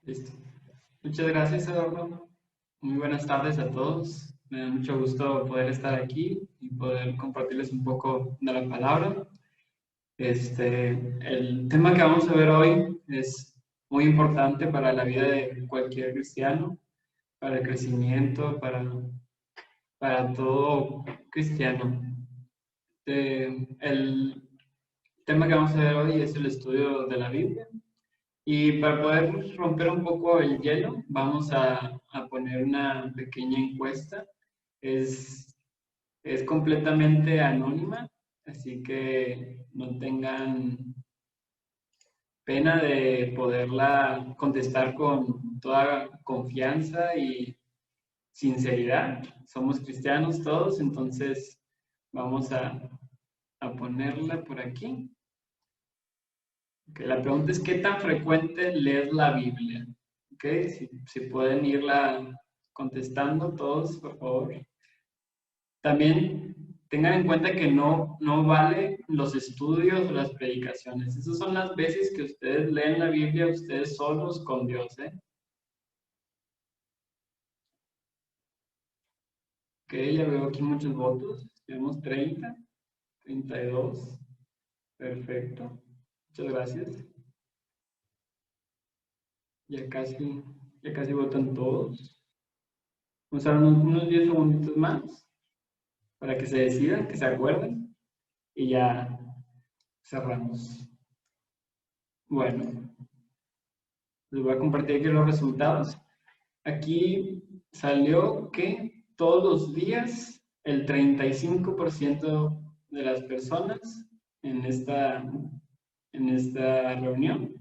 Listo. Muchas gracias, Eduardo. Muy buenas tardes a todos. Me da mucho gusto poder estar aquí y poder compartirles un poco de la palabra. El tema que vamos a ver hoy es muy importante para la vida de cualquier cristiano, para el crecimiento, para todo cristiano. El tema que vamos a ver hoy es el estudio de la Biblia. Y para poder romper un poco el hielo, vamos a poner una pequeña encuesta. Es, es completamente anónima, así que no tengan pena de poderla contestar con toda confianza y sinceridad. Somos cristianos todos, entonces vamos a ponerla por aquí. Okay, la pregunta es, ¿qué tan frecuente lees la Biblia? Okay, si pueden irla contestando todos, por favor. También tengan en cuenta que no vale los estudios o las predicaciones. Esas son las veces que ustedes leen la Biblia ustedes solos con Dios. Ok, ya veo aquí muchos votos. Tenemos 30, 32. Perfecto. Muchas gracias. Ya casi, ya casi votan todos. Vamos a dar unos 10 segunditos más para que se decidan, que se acuerden y ya cerramos. Bueno, les voy a compartir aquí los resultados. Aquí salió que todos los días el 35% de las personas en esta reunión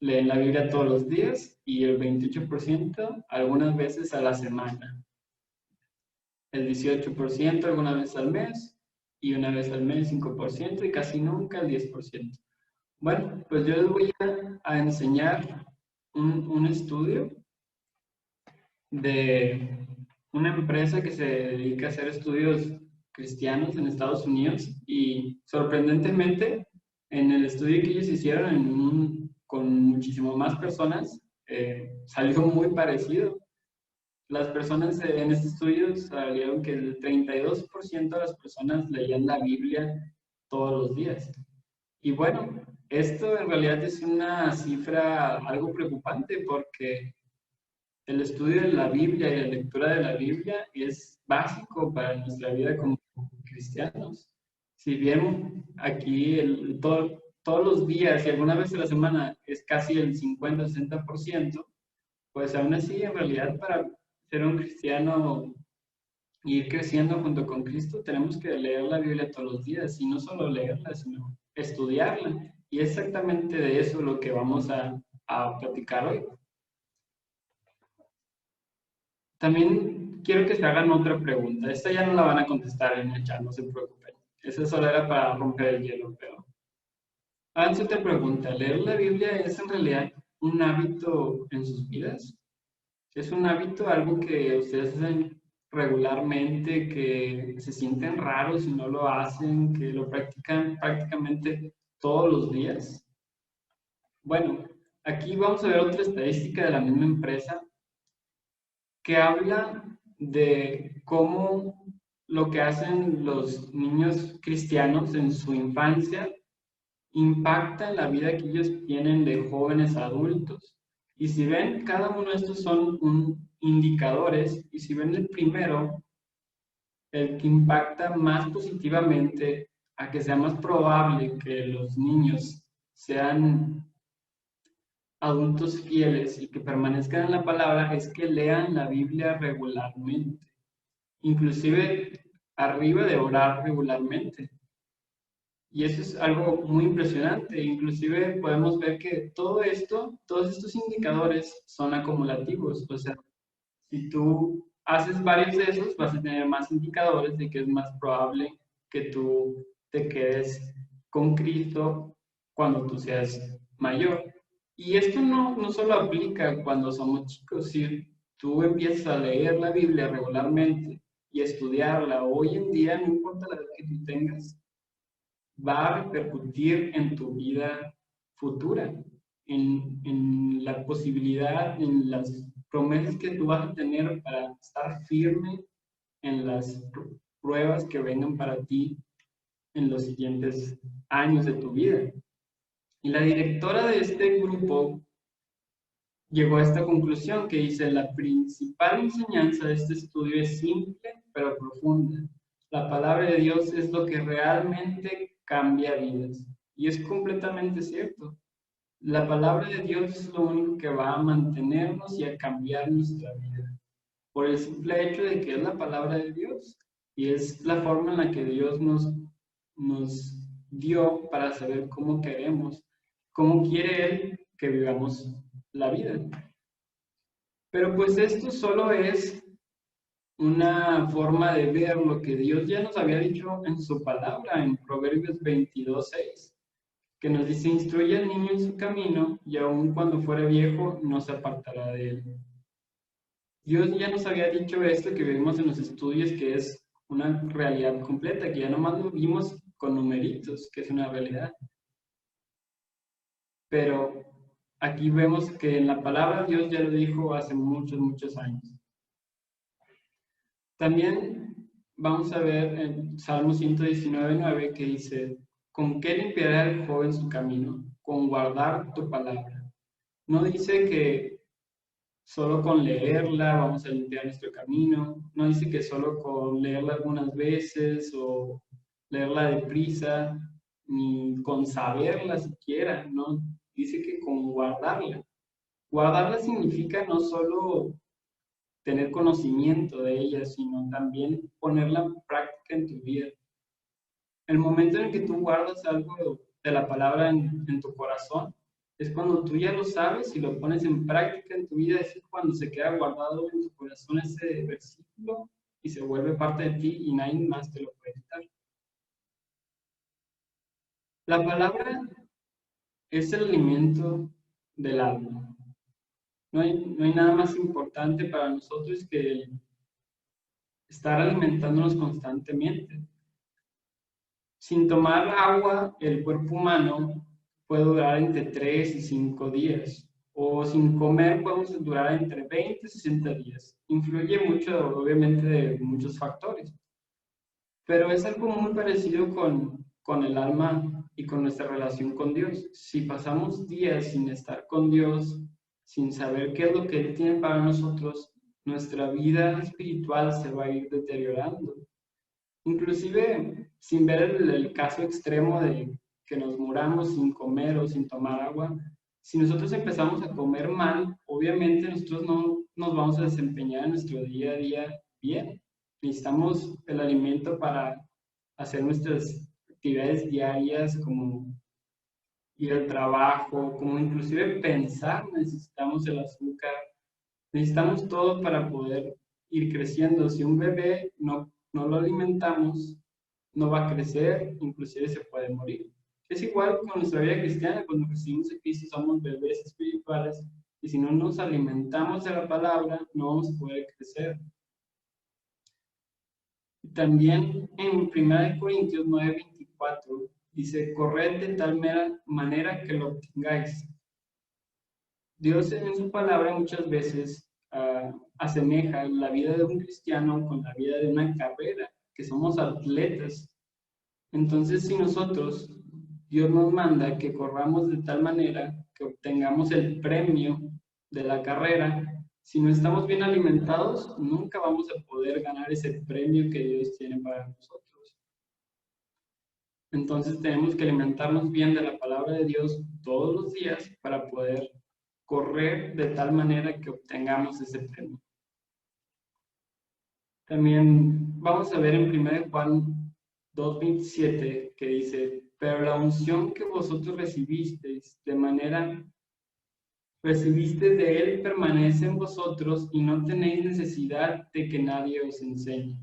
leen la Biblia todos los días y el 28% algunas veces a la semana. El 18% alguna vez al mes y una vez al mes 5% y casi nunca el 10%. Bueno, pues yo les voy a enseñar un estudio de una empresa que se dedica a hacer estudios cristianos en Estados Unidos y sorprendentemente en el estudio que ellos hicieron con muchísimo más personas salió muy parecido. Las personas en este estudio salieron que el 32% de las personas leían la Biblia todos los días. Y bueno, esto en realidad es una cifra algo preocupante porque el estudio de la Biblia y la lectura de la Biblia es básico para nuestra vida como cristianos. Si bien aquí todos los días y alguna vez a la semana es casi el 50-60%, pues aún así en realidad para ser un cristiano y ir creciendo junto con Cristo tenemos que leer la Biblia todos los días y no solo leerla, sino estudiarla. Y es exactamente de eso lo que vamos a platicar hoy. También quiero que se hagan otra pregunta. Esta ya no la van a contestar en el chat, no se preocupen. Esa solo era para romper el hielo, pero háganse otra pregunta. ¿Leer la Biblia es en realidad un hábito en sus vidas? ¿Es un hábito, algo que ustedes hacen regularmente, que se sienten raros si no lo hacen, que lo practican prácticamente todos los días? Bueno, aquí vamos a ver otra estadística de la misma empresa que habla de cómo lo que hacen los niños cristianos en su infancia impacta en la vida que ellos tienen de jóvenes a adultos. Y si ven, cada uno de estos son indicadores, y si ven el primero, el que impacta más positivamente a que sea más probable que los niños sean adultos fieles y que permanezcan en la palabra es que lean la Biblia regularmente, inclusive arriba de orar regularmente. Y eso es algo muy impresionante. Inclusive podemos ver que todo esto, todos estos indicadores son acumulativos. O sea, si tú haces varios de esos, vas a tener más indicadores de que es más probable que tú te quedes con Cristo cuando tú seas mayor. Y esto no solo aplica cuando somos chicos. Si tú empiezas a leer la Biblia regularmente y estudiarla hoy en día, no importa la edad que tú tengas, va a repercutir en tu vida futura. en la posibilidad, en las promesas que tú vas a tener para estar firme en las pruebas que vengan para ti en los siguientes años de tu vida. Y la directora de este grupo llegó a esta conclusión que dice: la principal enseñanza de este estudio es simple pero profunda. La palabra de Dios es lo que realmente cambia vidas. Y es completamente cierto. La palabra de Dios es lo único que va a mantenernos y a cambiar nuestra vida. Por el simple hecho de que es la palabra de Dios. Y es la forma en la que Dios nos dio para saber cómo queremos, cómo quiere Él que vivamos la vida. Pero pues esto solo es una forma de ver lo que Dios ya nos había dicho en su palabra, en Proverbios 22:6, que nos dice: instruye al niño en su camino, y aun cuando fuere viejo, no se apartará de él. Dios ya nos había dicho esto que vimos en los estudios, que es una realidad completa, que ya nomás lo vimos con numeritos, que es una realidad. Pero aquí vemos que en la palabra Dios ya lo dijo hace muchos, muchos años. También vamos a ver en Salmo 119:9 que dice: ¿con qué limpiará el joven su camino? Con guardar tu palabra. No dice que solo con leerla vamos a limpiar nuestro camino. No dice que solo con leerla algunas veces o leerla deprisa, ni con saberla siquiera, ¿no? Dice que con guardarla. Guardarla significa no solo tener conocimiento de ella, sino también ponerla en práctica en tu vida. El momento en que tú guardas algo de la palabra en tu corazón, es cuando tú ya lo sabes y lo pones en práctica en tu vida. Es cuando se queda guardado en tu corazón ese versículo y se vuelve parte de ti y nadie más te lo puede quitar. La palabra es el alimento del alma. No hay nada más importante para nosotros que estar alimentándonos constantemente. Sin tomar agua, el cuerpo humano puede durar entre 3 y 5 días. O sin comer podemos durar entre 20 y 60 días. Influye mucho, obviamente, de muchos factores. Pero es algo muy parecido con el alma y con nuestra relación con Dios. Si pasamos días sin estar con Dios, sin saber qué es lo que Él tiene para nosotros, nuestra vida espiritual se va a ir deteriorando. Inclusive, sin ver el caso extremo de que nos muramos sin comer o sin tomar agua, si nosotros empezamos a comer mal, obviamente nosotros no nos vamos a desempeñar en nuestro día a día bien. Necesitamos el alimento para hacer nuestras actividades diarias, como ir al trabajo, como inclusive pensar. Necesitamos el azúcar, necesitamos todo para poder ir creciendo. Si un bebé no lo alimentamos, no va a crecer, inclusive se puede morir. Es igual con nuestra vida cristiana. Cuando recibimos a Cristo somos bebés espirituales, y si no nos alimentamos de la palabra, no vamos a poder crecer. También en 1 Corintios 9:24 dice: corred de tal manera que lo obtengáis. Dios en su palabra muchas veces asemeja la vida de un cristiano con la vida de una carrera, que somos atletas. Entonces, si nosotros, Dios nos manda que corramos de tal manera que obtengamos el premio de la carrera, si no estamos bien alimentados, nunca vamos a poder ganar ese premio que Dios tiene para nosotros. Entonces tenemos que alimentarnos bien de la palabra de Dios todos los días para poder correr de tal manera que obtengamos ese premio. También vamos a ver en 1 Juan 2:27 que dice: pero la unción que vosotros recibisteis de él permanece en vosotros, y no tenéis necesidad de que nadie os enseñe.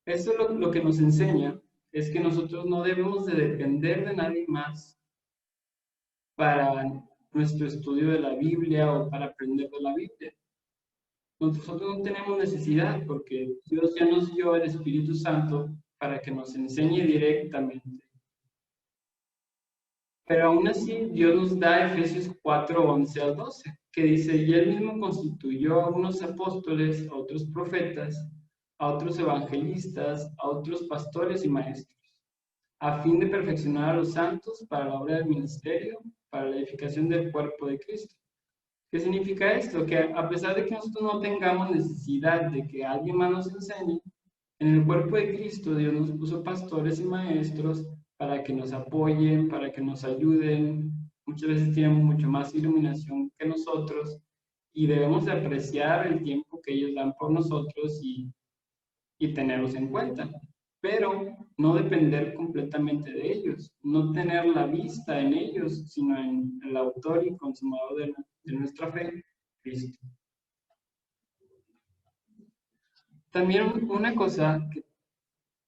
Eso lo que nos enseña es que nosotros no debemos de depender de nadie más para nuestro estudio de la Biblia o para aprender de la Biblia. Nosotros no tenemos necesidad, porque Dios ya nos dio el Espíritu Santo para que nos enseñe directamente. Pero aún así, Dios nos da Efesios 4, 11 al 12, que dice, y Él mismo constituyó a unos apóstoles, a otros profetas, a otros evangelistas, a otros pastores y maestros, a fin de perfeccionar a los santos para la obra del ministerio, para la edificación del cuerpo de Cristo. ¿Qué significa esto? Que a pesar de que nosotros no tengamos necesidad de que alguien más nos enseñe, en el cuerpo de Cristo Dios nos puso pastores y maestros para que nos apoyen, para que nos ayuden. Muchas veces tienen mucho más iluminación que nosotros y debemos de apreciar el tiempo que ellos dan por nosotros y tenerlos en cuenta. Pero no depender completamente de ellos, no tener la vista en ellos, sino en el autor y consumador de nuestra fe, Cristo. También una cosa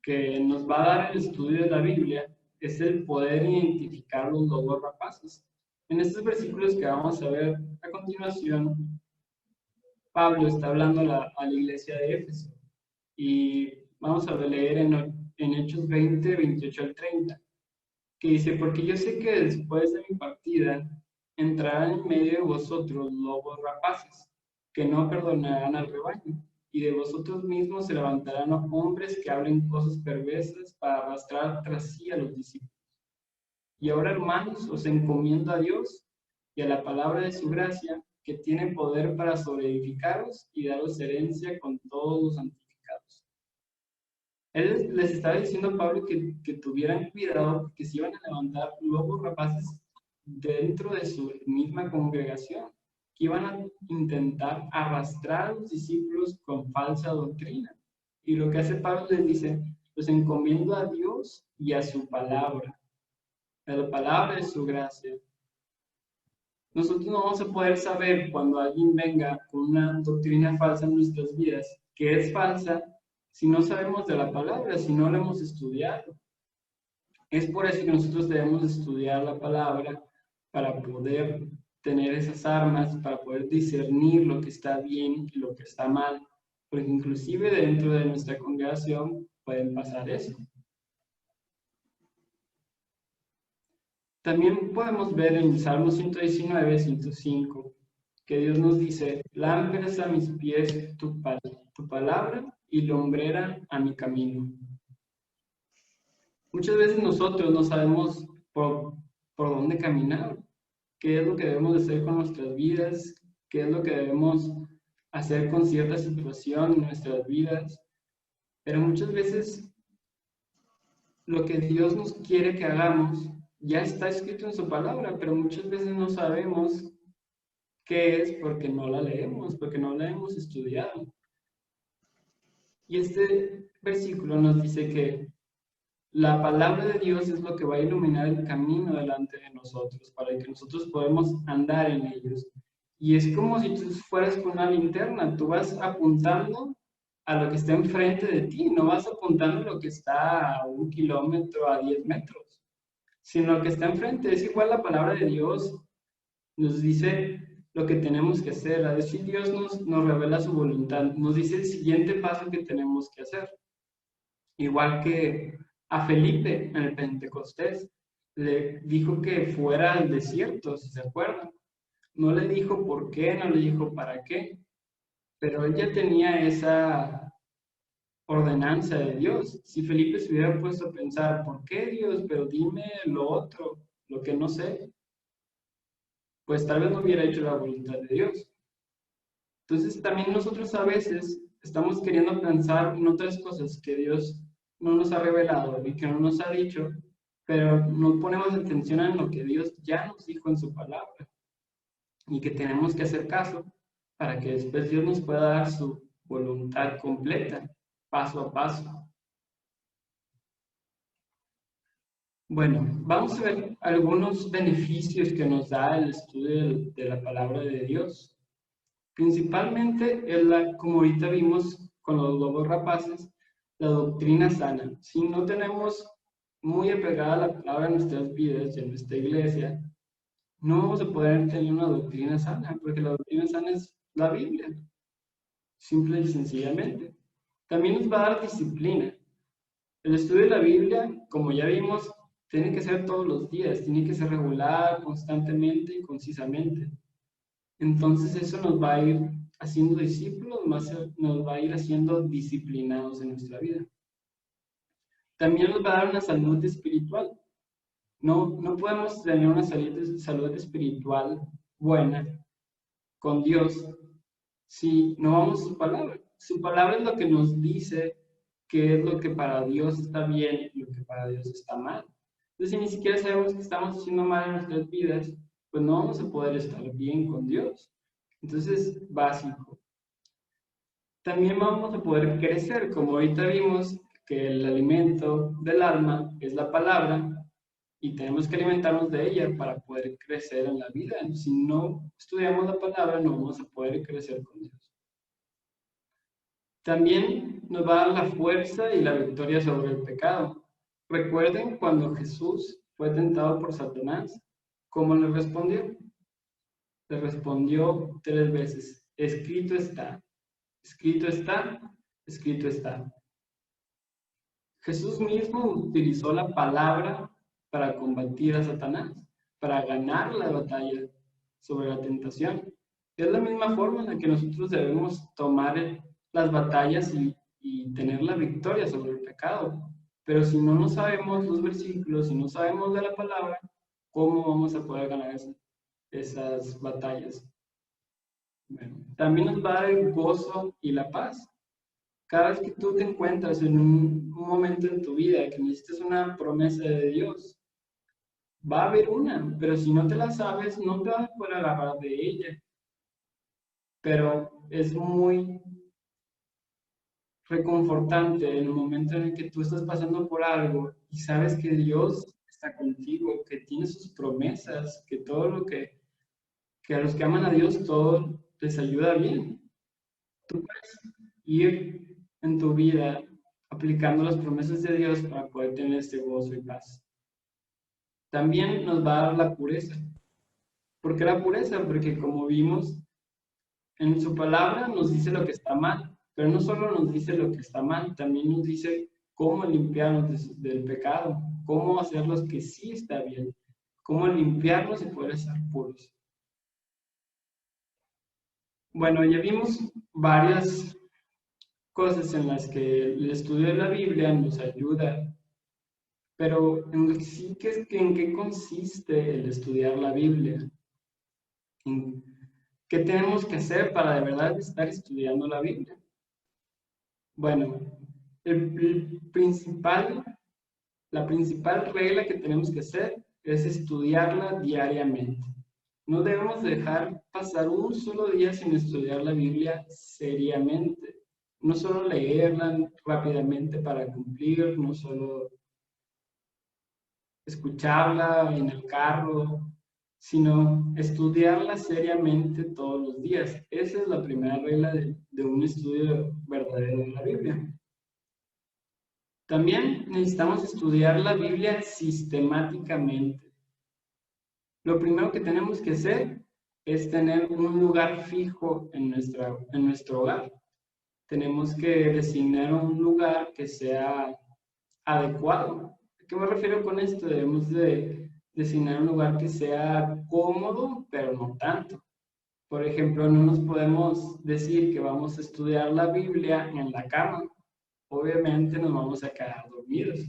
que nos va a dar el estudio de la Biblia es el poder identificar los lobos rapaces. En estos versículos que vamos a ver a continuación, Pablo está hablando a la iglesia de Éfeso y vamos a leer en Hechos 20, 28 al 30, que dice, porque yo sé que después de mi partida entrarán en medio de vosotros lobos rapaces, que no perdonarán al rebaño, y de vosotros mismos se levantarán hombres que hablen cosas perversas para arrastrar tras sí a los discípulos. Y ahora, hermanos, os encomiendo a Dios y a la palabra de su gracia, que tiene poder para sobreedificaros y daros herencia con todos los santificados. Él les estaba diciendo a Pablo que tuvieran cuidado, que se iban a levantar lobos rapaces dentro de su misma congregación, que iban a intentar arrastrar a los discípulos con falsa doctrina. Y lo que hace Pablo les dice, los encomiendo a Dios y a su palabra, a la palabra de su gracia. Nosotros no vamos a poder saber cuando alguien venga con una doctrina falsa en nuestras vidas, que es falsa, si no sabemos de la palabra, si no la hemos estudiado. Es por eso que nosotros debemos estudiar la palabra para poder tener esas armas, para poder discernir lo que está bien y lo que está mal, porque inclusive dentro de nuestra congregación pueden pasar eso. También podemos ver en el Salmo 119, 105, que Dios nos dice, lámpara a mis pies tu palabra y lumbrera a mi camino. Muchas veces nosotros no sabemos por dónde caminar, qué es lo que debemos de hacer con nuestras vidas, qué es lo que debemos hacer con cierta situación en nuestras vidas, pero muchas veces lo que Dios nos quiere que hagamos ya está escrito en su palabra, pero muchas veces no sabemos qué es porque no la leemos, porque no la hemos estudiado. Y este versículo nos dice que la palabra de Dios es lo que va a iluminar el camino delante de nosotros, para que nosotros podamos andar en ellos. Y es como si tú fueras con una linterna, tú vas apuntando a lo que está enfrente de ti, no vas apuntando a lo que está a 1 kilómetro, a 10 metros, sino lo que está enfrente. Es igual la palabra de Dios nos dice lo que tenemos que hacer, a decir Dios nos revela su voluntad, nos dice el siguiente paso que tenemos que hacer. Igual que a Felipe en el Pentecostés, le dijo que fuera al desierto, si se acuerdan. No le dijo por qué, no le dijo para qué, pero él ya tenía esa ordenanza de Dios. Si Felipe se hubiera puesto a pensar, ¿por qué Dios? Pero dime lo otro, lo que no sé, pues tal vez no hubiera hecho la voluntad de Dios. Entonces también nosotros a veces estamos queriendo pensar en otras cosas que Dios no nos ha revelado y que no nos ha dicho, pero no ponemos atención en lo que Dios ya nos dijo en su palabra y que tenemos que hacer caso para que después Dios nos pueda dar su voluntad completa, paso a paso. Bueno, vamos a ver algunos beneficios que nos da el estudio de la palabra de Dios. Principalmente, como ahorita vimos con los lobos rapaces, la doctrina sana. Si no tenemos muy apegada la palabra en nuestras vidas y en nuestra iglesia, no vamos a poder tener una doctrina sana, porque la doctrina sana es la Biblia, simple y sencillamente. También nos va a dar disciplina. El estudio de la Biblia, como ya vimos, tiene que ser todos los días, tiene que ser regular, constantemente y concisamente. Entonces eso nos va a ir haciendo discípulos, nos va a ir haciendo disciplinados en nuestra vida. También nos va a dar una salud espiritual. No podemos tener una salud espiritual buena con Dios si no vamos a su palabra. Su palabra es lo que nos dice qué es lo que para Dios está bien y lo que para Dios está mal. Entonces, si ni siquiera sabemos que estamos haciendo mal en nuestras vidas, pues no vamos a poder estar bien con Dios. Entonces, básico. También vamos a poder crecer, como ahorita vimos que el alimento del alma es la palabra y tenemos que alimentarnos de ella para poder crecer en la vida. Si no estudiamos la palabra, no vamos a poder crecer con Dios. También nos va a dar la fuerza y la victoria sobre el pecado. Recuerden cuando Jesús fue tentado por Satanás, ¿cómo le respondió? Le respondió 3 veces, escrito está, escrito está, escrito está. Jesús mismo utilizó la palabra para combatir a Satanás, para ganar la batalla sobre la tentación. Es la misma forma en la que nosotros debemos tomar las batallas y tener la victoria sobre el pecado. Pero si no sabemos los versículos, si no sabemos de la palabra, ¿cómo vamos a poder ganar esas batallas? Bueno, también nos va a dar el gozo y la paz. Cada vez que tú te encuentras en un momento en tu vida que necesitas una promesa de Dios, va a haber una, pero si no te la sabes, no te vas a poder agarrar de ella. Pero es muy reconfortante en el momento en el que tú estás pasando por algo y sabes que Dios está contigo, que tiene sus promesas, que todo lo que a los que aman a Dios, todo les ayuda bien. Tú puedes ir en tu vida aplicando las promesas de Dios para poder tener este gozo y paz. También nos va a dar la pureza. ¿Por qué la pureza? Porque como vimos, en su palabra nos dice lo que está mal, pero no solo nos dice lo que está mal, también nos dice cómo limpiarnos del pecado, cómo hacer lo que sí está bien, cómo limpiarnos y poder estar puros. Bueno, ya vimos varias cosas en las que el estudio de la Biblia nos ayuda, pero en sí, ¿en qué consiste el estudiar la Biblia? ¿Qué tenemos que hacer para de verdad estar estudiando la Biblia? Bueno, la principal regla que tenemos que hacer es estudiarla diariamente. No debemos dejar pasar un solo día sin estudiar la Biblia seriamente. No solo leerla rápidamente para cumplir, no solo escucharla en el carro, sino estudiarla seriamente todos los días. Esa es la primera regla de un estudio verdadero de la Biblia. También necesitamos estudiar la Biblia sistemáticamente. Lo primero que tenemos que hacer es tener un lugar fijo en nuestro hogar. Tenemos que designar un lugar que sea adecuado. ¿A qué me refiero con esto? Debemos de designar un lugar que sea cómodo, pero no tanto. Por ejemplo, no nos podemos decir que vamos a estudiar la Biblia en la cama. Obviamente nos vamos a quedar dormidos.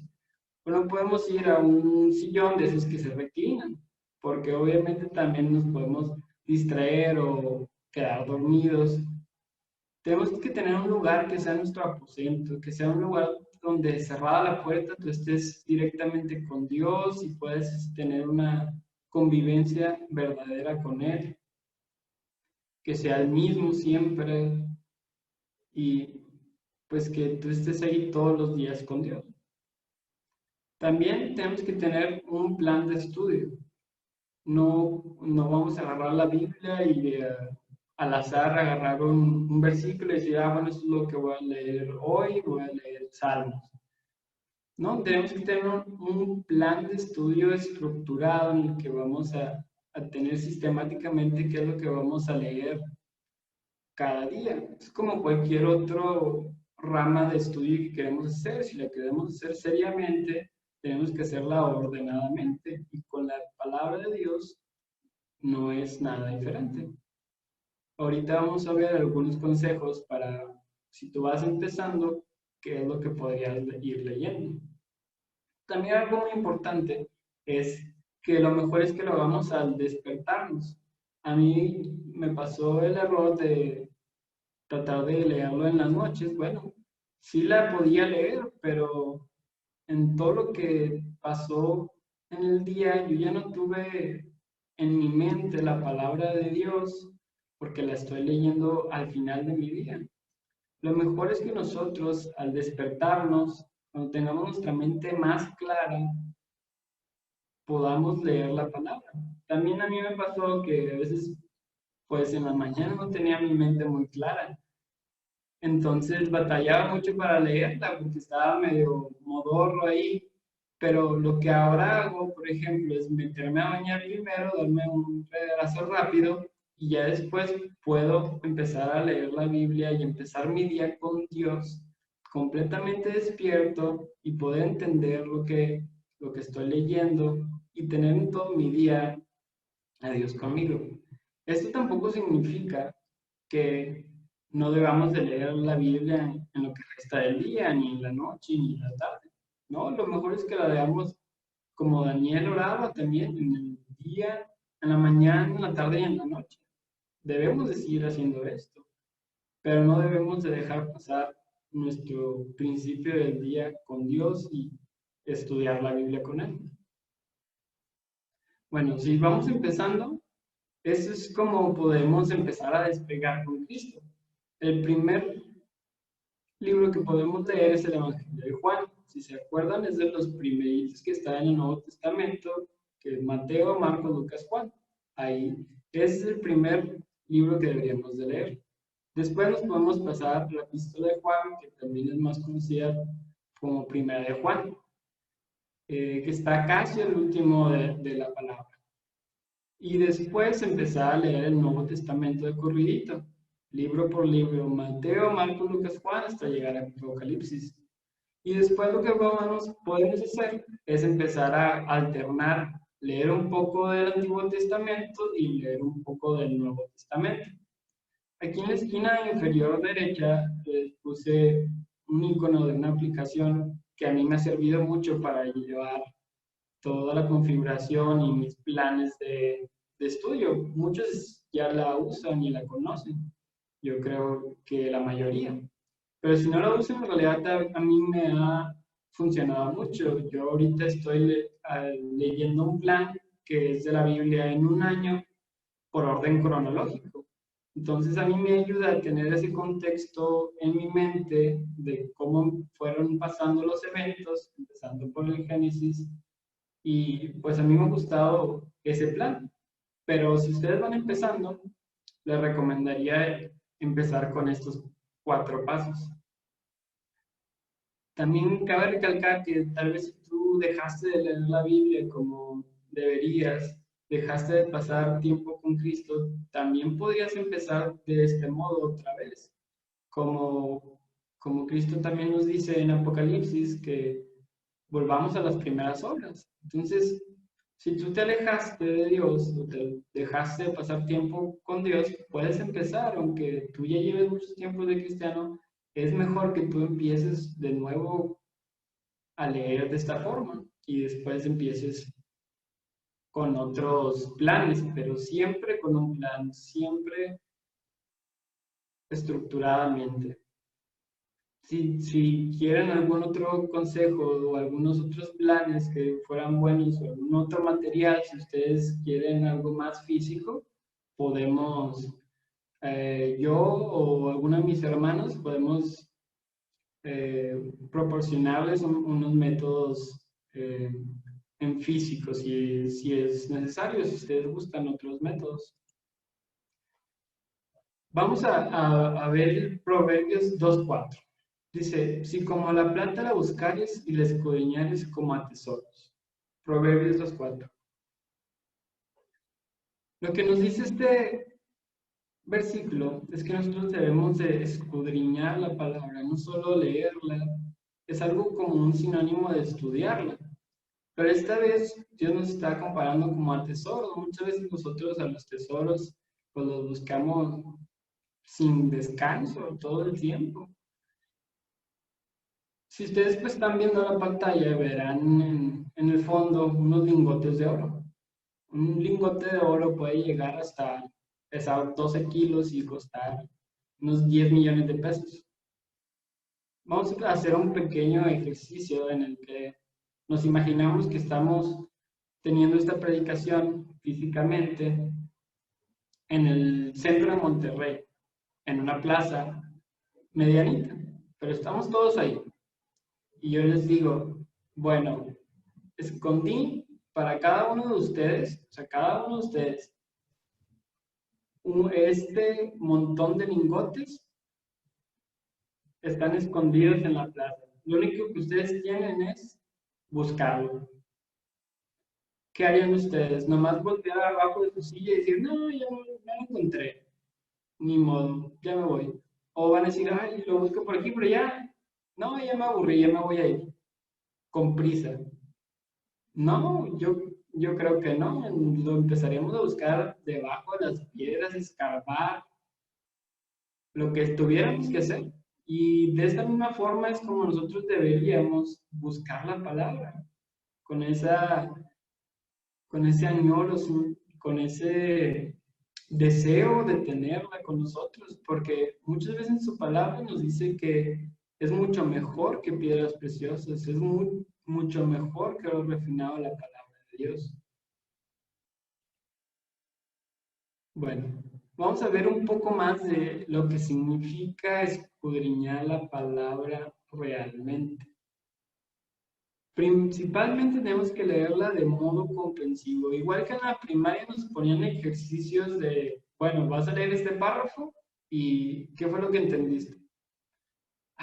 Pero no podemos ir a un sillón de esos que se reclinan, porque obviamente también nos podemos distraer o quedar dormidos. Tenemos que tener un lugar que sea nuestro aposento, que sea un lugar donde cerrada la puerta tú estés directamente con Dios y puedes tener una convivencia verdadera con Él, que sea el mismo siempre y pues que tú estés ahí todos los días con Dios. También tenemos que tener un plan de estudio. No vamos a agarrar la Biblia y al azar agarrar un versículo y decir, bueno, esto es lo que voy a leer hoy, voy a leer Salmos. No, tenemos que tener un plan de estudio estructurado en el que vamos a tener sistemáticamente qué es lo que vamos a leer cada día. Es como cualquier otro rama de estudio que queremos hacer. Si la queremos hacer seriamente, tenemos que hacerla ordenadamente y con la palabra de Dios no es nada diferente. Ahorita vamos a ver algunos consejos para, si tú vas empezando, qué es lo que podrías ir leyendo. También algo muy importante es que lo mejor es que lo hagamos al despertarnos. A mí me pasó el error de tratar de leerlo en las noches. Bueno, sí la podía leer, pero en todo lo que pasó en el día, yo ya no tuve en mi mente la palabra de Dios porque la estoy leyendo al final de mi día. Lo mejor es que nosotros, al despertarnos, cuando tengamos nuestra mente más clara, podamos leer la palabra. También a mí me pasó que a veces, pues en la mañana no tenía mi mente muy clara. Entonces batallaba mucho para leerla porque estaba medio modorro ahí. Pero lo que ahora hago, por ejemplo, es meterme a bañar primero, darme un regazo rápido y ya después puedo empezar a leer la Biblia y empezar mi día con Dios completamente despierto y poder entender lo que estoy leyendo y tener en todo mi día a Dios conmigo. Esto tampoco significa que no debamos de leer la Biblia en lo que resta del día, ni en la noche, ni en la tarde. No, lo mejor es que la leamos como Daniel oraba también en el día, en la mañana, en la tarde y en la noche. Debemos de seguir haciendo esto, pero no debemos de dejar pasar nuestro principio del día con Dios y estudiar la Biblia con Él. Bueno, si vamos empezando, eso es como podemos empezar a despegar con Cristo. El primer libro que podemos leer es el Evangelio de Juan. Si se acuerdan, es de los primeritos que están en el Nuevo Testamento, que es Mateo, Marcos, Lucas, Juan. Ahí es el primer libro que deberíamos de leer. Después nos podemos pasar a la epístola de Juan, que también es más conocida como Primera de Juan, que está casi el último de la palabra. Y después empezar a leer el Nuevo Testamento de corridito, libro por libro, Mateo, Marcos, Lucas, Juan, hasta llegar a Apocalipsis. Y después lo que podemos hacer es empezar a alternar, leer un poco del Antiguo Testamento y leer un poco del Nuevo Testamento. Aquí en la esquina inferior derecha les puse un icono de una aplicación que a mí me ha servido mucho para llevar toda la configuración y mis planes de estudio. Muchos ya la usan y la conocen. Yo creo que la mayoría. Pero si no la usan, en realidad a mí me ha funcionado mucho. Yo ahorita estoy leyendo un plan que es de la Biblia en un año por orden cronológico. Entonces a mí me ayuda a tener ese contexto en mi mente de cómo fueron pasando los eventos, empezando por el Génesis, y pues a mí me ha gustado ese plan. Pero si ustedes van empezando, les recomendaría empezar con estos 4 pasos. También cabe recalcar que tal vez si tú dejaste de leer la Biblia como deberías, dejaste de pasar tiempo con Cristo, también podrías empezar de este modo otra vez. Como Cristo también nos dice en Apocalipsis que volvamos a las primeras obras. Entonces, si tú te alejaste de Dios o te dejaste de pasar tiempo con Dios, puedes empezar, aunque tú ya lleves mucho tiempo de cristiano, es mejor que tú empieces de nuevo a leer de esta forma y después empieces con otros planes, pero siempre con un plan, siempre estructuradamente. Si quieren algún otro consejo o algunos otros planes que fueran buenos o algún otro material, si ustedes quieren algo más físico, podemos, yo o alguno de mis hermanos, podemos proporcionarles unos métodos en físico, si es necesario, si ustedes buscan otros métodos. Vamos a ver Proverbios 2:4. Dice, si como la plata la buscares y la escudriñares como a tesoros. Proverbios 2:4. Lo que nos dice este versículo es que nosotros debemos de escudriñar la palabra, no solo leerla, es algo como un sinónimo de estudiarla. Pero esta vez Dios nos está comparando como a tesoros. Muchas veces nosotros a los tesoros pues los buscamos sin descanso todo el tiempo. Si ustedes pues están viendo la pantalla, verán en el fondo unos lingotes de oro. Un lingote de oro puede llegar hasta pesar 12 kilos y costar unos 10 millones de pesos. Vamos a hacer un pequeño ejercicio en el que nos imaginamos que estamos teniendo esta predicación físicamente en el centro de Monterrey, en una plaza medianita, pero estamos todos ahí. Y yo les digo, bueno, escondí para cada uno de ustedes, o sea, cada uno de ustedes, este montón de lingotes están escondidos en la plaza. Lo único que ustedes tienen es buscarlo. ¿Qué harían ustedes? Nomás voltear abajo de su silla y decir, no, ya no lo encontré. Ni modo, ya me voy. O van a decir, ay, lo busco por aquí, pero ya, no, ya me aburrí, ya me voy a ir. Con prisa. No, yo creo que no. Lo empezaríamos a buscar debajo de las piedras, escarbar, lo que tuviéramos que hacer. Y de esta misma forma es como nosotros deberíamos buscar la palabra, con con ese añoro, con ese deseo de tenerla con nosotros, porque muchas veces en su palabra nos dice que es mucho mejor que piedras preciosas, es mucho mejor que lo refinado de la palabra de Dios. Bueno, vamos a ver un poco más de lo que significa escudriñar la palabra realmente. Principalmente tenemos que leerla de modo comprensivo. Igual que en la primaria nos ponían ejercicios de, bueno, vas a leer este párrafo y ¿qué fue lo que entendiste?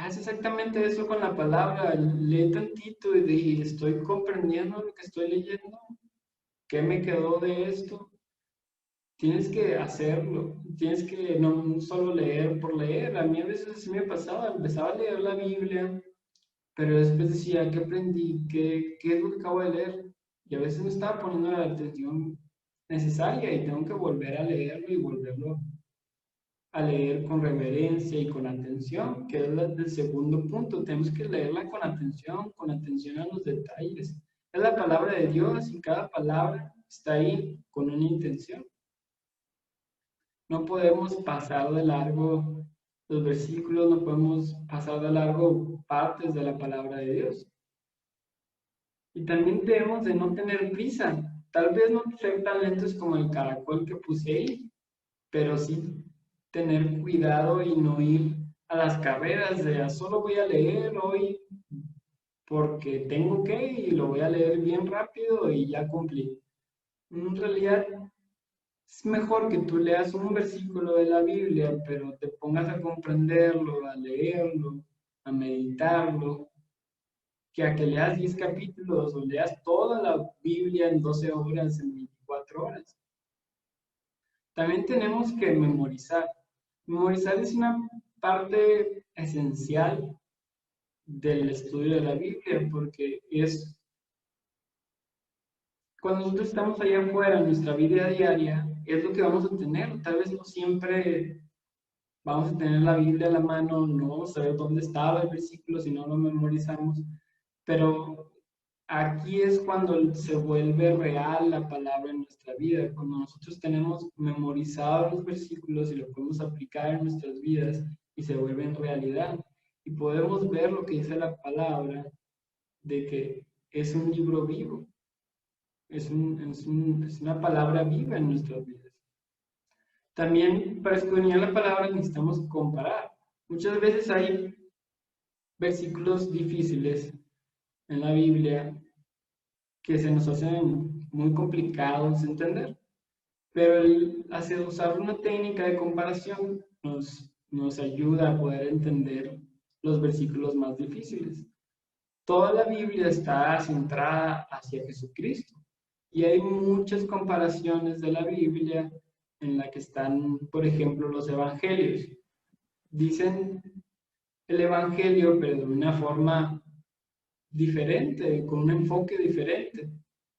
Es exactamente eso con la palabra. Lee tantito y estoy comprendiendo lo que estoy leyendo. ¿Qué me quedó de esto? Tienes que hacerlo. Tienes que no solo leer por leer. A mí a veces así me pasaba. Empezaba a leer la Biblia, pero después decía, ¿qué aprendí? ¿Qué es lo que acabo de leer? Y a veces no estaba poniendo la atención necesaria y tengo que volver a leerlo y volverlo a leer con reverencia y con atención, que es el segundo punto. Tenemos que leerla con atención a los detalles. Es la palabra de Dios y cada palabra está ahí con una intención. No podemos pasar de largo los versículos, no podemos pasar de largo partes de la palabra de Dios. Y también debemos de no tener prisa. Tal vez no ser tan lentos como el caracol que puse ahí, pero sí tener cuidado y no ir a las carreras de solo voy a leer hoy porque tengo que y lo voy a leer bien rápido y ya cumplí. En realidad es mejor que tú leas un versículo de la Biblia, pero te pongas a comprenderlo, a leerlo, a meditarlo, que a que leas 10 capítulos o leas toda la Biblia en 12 horas, en 24 horas. También tenemos que memorizar. Memorizar es una parte esencial del estudio de la Biblia, porque es cuando nosotros estamos allá afuera en nuestra vida diaria, es lo que vamos a tener. Tal vez no siempre vamos a tener la Biblia a la mano, no vamos a saber dónde estaba el versículo si no lo memorizamos, pero aquí es cuando se vuelve real la palabra en nuestra vida, cuando nosotros tenemos memorizados los versículos y lo podemos aplicar en nuestras vidas y se vuelven realidad. Y podemos ver lo que dice la palabra de que es un libro vivo, es una palabra viva en nuestras vidas. También para escudriñar la palabra necesitamos comparar. Muchas veces hay versículos difíciles en la Biblia que se nos hacen muy complicados de entender, pero el usar una técnica de comparación nos ayuda a poder entender los versículos más difíciles. Toda la Biblia está centrada hacia Jesucristo y hay muchas comparaciones de la Biblia en la que están, por ejemplo, los evangelios. Dicen el evangelio, pero de una forma diferente, con un enfoque diferente.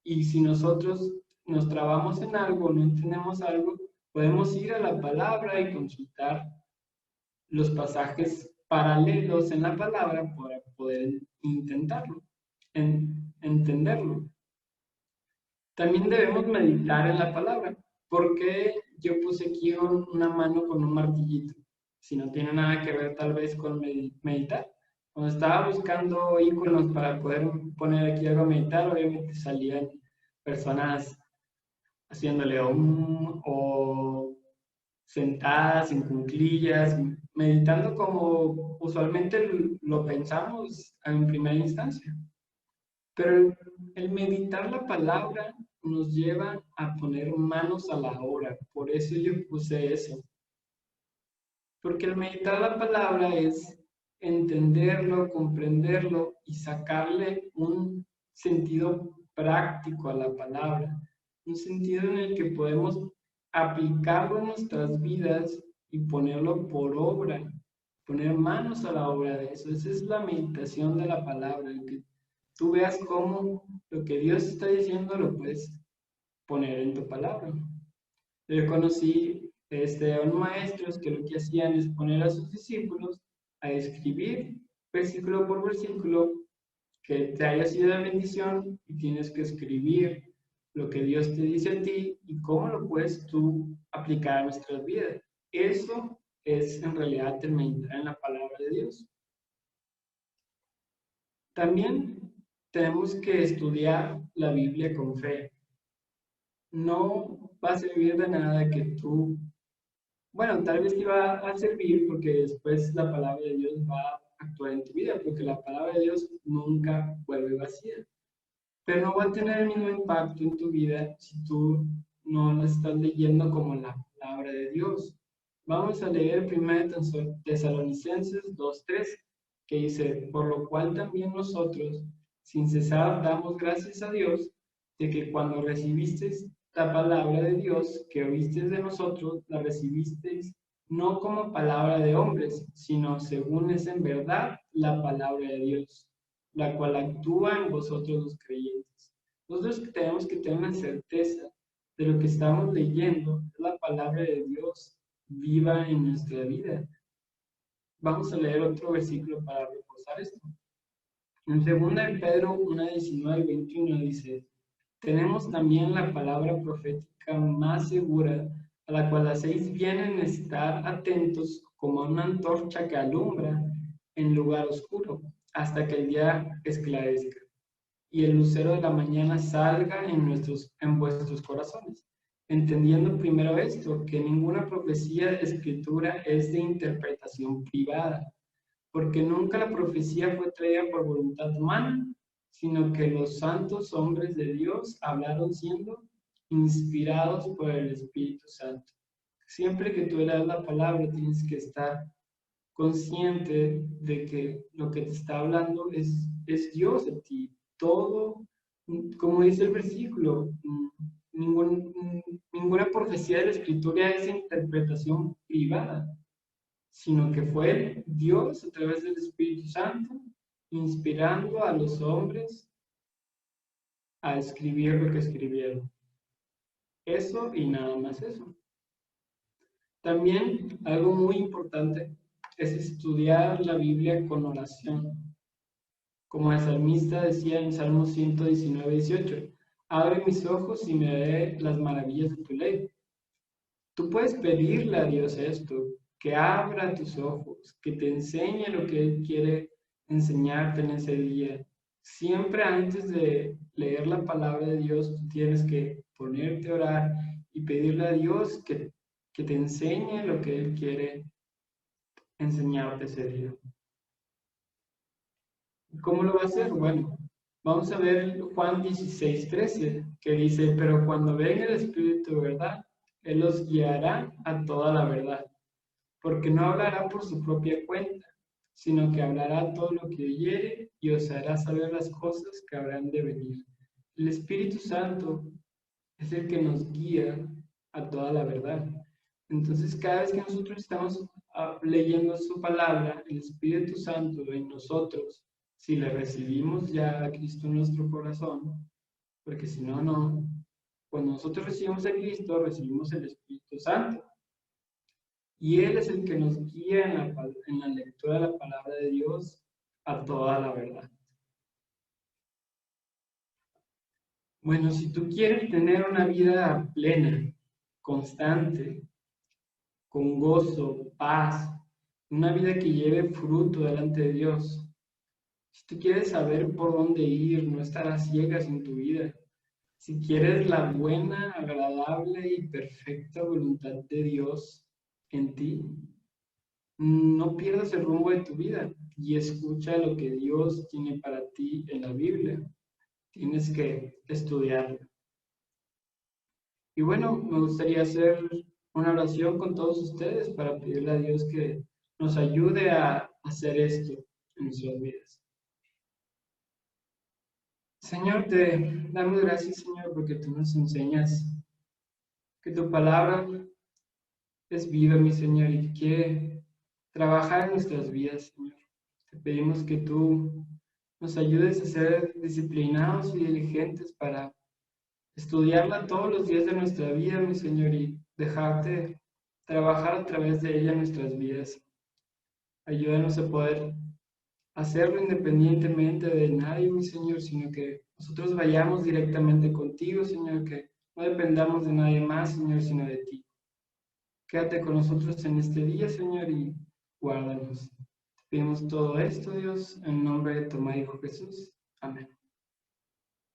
Y si nosotros nos trabamos en algo, no entendemos algo, podemos ir a la palabra y consultar los pasajes paralelos en la palabra para poder intentarlo, entenderlo. También debemos meditar en la palabra. ¿Por qué yo puse aquí una mano con un martillito? Si no tiene nada que ver tal vez con meditar. Cuando estaba buscando iconos para poder poner aquí algo a meditar, obviamente salían personas haciéndole o sentadas en cuclillas, meditando como usualmente lo pensamos en primera instancia. Pero el meditar la palabra nos lleva a poner manos a la obra. Por eso yo puse eso. Porque el meditar la palabra es entenderlo, comprenderlo y sacarle un sentido práctico a la palabra. Un sentido en el que podemos aplicarlo en nuestras vidas y ponerlo por obra. Poner manos a la obra de eso. Esa es la meditación de la palabra. El que tú veas cómo lo que Dios está diciendo lo puedes poner en tu palabra. Yo conocí unos maestros que lo que hacían es poner a sus discípulos a escribir versículo por versículo que te haya sido de bendición y tienes que escribir lo que Dios te dice a ti y cómo lo puedes tú aplicar a nuestras vidas. Eso es en realidad el meditar en la palabra de Dios. También tenemos que estudiar la Biblia con fe. No va a servir de nada que tú, bueno, tal vez te va a servir porque después la palabra de Dios va a actuar en tu vida, porque la palabra de Dios nunca vuelve vacía. Pero no va a tener el mismo impacto en tu vida si tú no la estás leyendo como la palabra de Dios. Vamos a leer 1 Tesalonicenses 2:3, que dice, por lo cual también nosotros, sin cesar, damos gracias a Dios de que cuando recibisteis la palabra de Dios que oísteis de nosotros, la recibisteis no como palabra de hombres, sino según es en verdad la palabra de Dios, la cual actúa en vosotros los creyentes. Nosotros tenemos que tener una certeza de lo que estamos leyendo, es la palabra de Dios viva en nuestra vida. Vamos a leer otro versículo para reforzar esto. En 2 de Pedro 1:19-21 dice, tenemos también la palabra profética más segura, a la cual hacéis bien en estar atentos como a una antorcha que alumbra en lugar oscuro, hasta que el día esclarezca y el lucero de la mañana salga en vuestros corazones. Entendiendo primero esto, que ninguna profecía de escritura es de interpretación privada, porque nunca la profecía fue traída por voluntad humana, sino que los santos hombres de Dios hablaron siendo inspirados por el Espíritu Santo. Siempre que tú leas la palabra tienes que estar consciente de que lo que te está hablando es Dios en ti. Todo, como dice el versículo, ninguna profecía de la Escritura es interpretación privada, sino que fue Dios a través del Espíritu Santo inspirando a los hombres a escribir lo que escribieron. Eso y nada más eso. También algo muy importante es estudiar la Biblia con oración. Como el salmista decía en Salmo 119:18, abre mis ojos y me veré las maravillas de tu ley. Tú puedes pedirle a Dios esto, que abra tus ojos, que te enseñe lo que Él quiere enseñarte en ese día. Siempre antes de leer la palabra de Dios, tú tienes que ponerte a orar y pedirle a Dios que te enseñe lo que Él quiere enseñarte ese día. ¿Cómo lo va a hacer? Bueno, vamos a ver Juan 16:13, que dice, pero cuando venga el Espíritu de verdad, Él los guiará a toda la verdad, porque no hablará por su propia cuenta, sino que hablará todo lo que oyere y os hará saber las cosas que habrán de venir. El Espíritu Santo es el que nos guía a toda la verdad. Entonces, cada vez que nosotros estamos leyendo su palabra, el Espíritu Santo en nosotros si le recibimos ya a Cristo en nuestro corazón, porque si no, no. Cuando nosotros recibimos a Cristo, recibimos el Espíritu Santo. Y Él es el que nos guía en la lectura de la palabra de Dios a toda la verdad. Bueno, si tú quieres tener una vida plena, constante, con gozo, paz, una vida que lleve fruto delante de Dios, si tú quieres saber por dónde ir, no estar a ciegas en tu vida, si quieres la buena, agradable y perfecta voluntad de Dios en ti, no pierdas el rumbo de tu vida y escucha lo que Dios tiene para ti en la Biblia. Tienes que estudiarlo. Y bueno, me gustaría hacer una oración con todos ustedes para pedirle a Dios que nos ayude a hacer esto en nuestras vidas. Señor, te damos gracias, Señor, porque tú nos enseñas que tu palabra es viva, mi Señor, y que quiere trabajar en nuestras vidas, Señor. Te pedimos que tú nos ayudes a ser disciplinados y diligentes para estudiarla todos los días de nuestra vida, mi Señor, y dejarte trabajar a través de ella en nuestras vidas. Ayúdanos a poder hacerlo independientemente de nadie, mi Señor, sino que nosotros vayamos directamente contigo, Señor, que no dependamos de nadie más, Señor, sino de ti. Quédate con nosotros en este día, Señor, y guárdanos. Te pedimos todo esto, Dios, en nombre de tu Hijo Jesús. Amén.